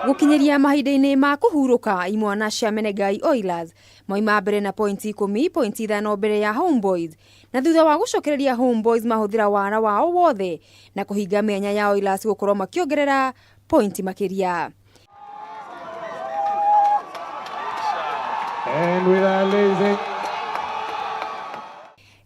Gukinyeria mahinda-inĩ ma kuhuruka imwana cia Menengai Oilers moima mbere na pointi 10.5 mbere ya Homeboys na thutha wa gucokereria Homeboys mahuthira wana wao wothe na kuhinga mĩanya ya Oilers gukorwo makiongerera pointi makiria.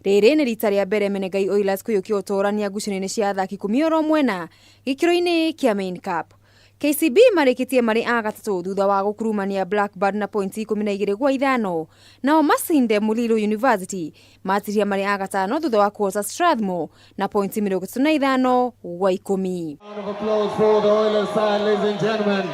Rĩrĩ nĩ rita rĩa mbere Menengai Oilers kũiyũkia ũtorania ngucanio-inĩ cia athaki 10 oro mwena gĩkĩro-inĩ kĩa Main Cup. KCB marĩkĩtie marĩ a gatatũ thutha wa gũkurumania Blackburn na pointi 12-5. Nao Masinde Mulilo University matiria marĩ a gatano thutha wa kuhota Strathmore na pointi 35-10. Round of applause for the Oilers side, ladies and gentlemen.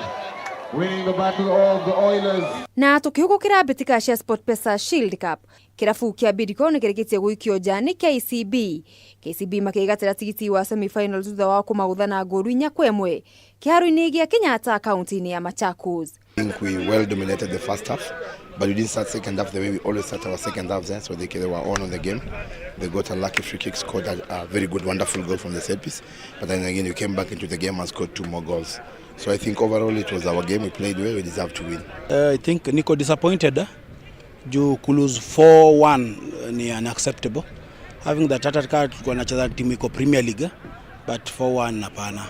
Winning the battle of the Oilers. Na tukihugukira mbitika cia SportPesa Shield Cup, kirabu kia Bidco nĩ kĩrĩkĩtie gũikio nja nĩ KCB. KCB makĩgatĩra tigiti wa semi-final thutha wa kũmagũthana ngũru 4-1 kĩharo-inĩ gĩa Kenyatta kaunti-inĩ ya Machakos. I think we well dominated the first half, but we didn't start second half the way we always start our second half there. So they were on the game. They got a lucky free kick, scored a very good, wonderful goal from the set piece. But then again, we came back into the game and scored 2 more goals. So I think overall it was our game. We played well. We deserved to win. I think Nico disappointed. Juu lose 4-1 ni unacceptable. Having that other card tulikuwa tunacheza timu iko Premier League, but 4-1 hapana.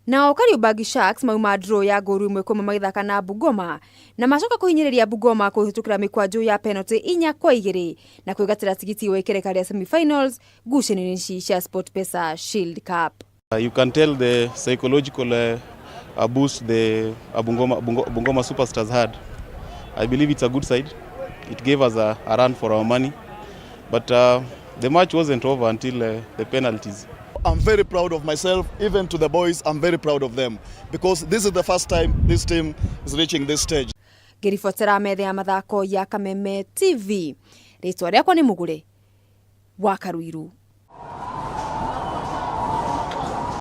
Nao Kariobangi Sharks mauma draw ya ngũru 1-1 magĩthaka na Bungoma na macoka kũhinyĩrĩria Bungoma kũhĩtũkĩra mĩkwanjũ ya penalty 4-2 na kwĩgatĩra tigiti wa ikereka rĩa semi-finals ngucanio-inĩ cia SportPesa Shield Cup. You can tell the psychological boost the Bungoma Superstars had. I believe it's a good side. It gave us a run for our money, but the match wasn't over until the penalties. I'm very proud of myself, even to the boys, I'm very proud of them, because this is the first time this team is reaching this stage. Ngĩribotera metha ya mathako ya Kameme TV, rĩtwa rĩakwa nĩ Mugure wa Karuiru.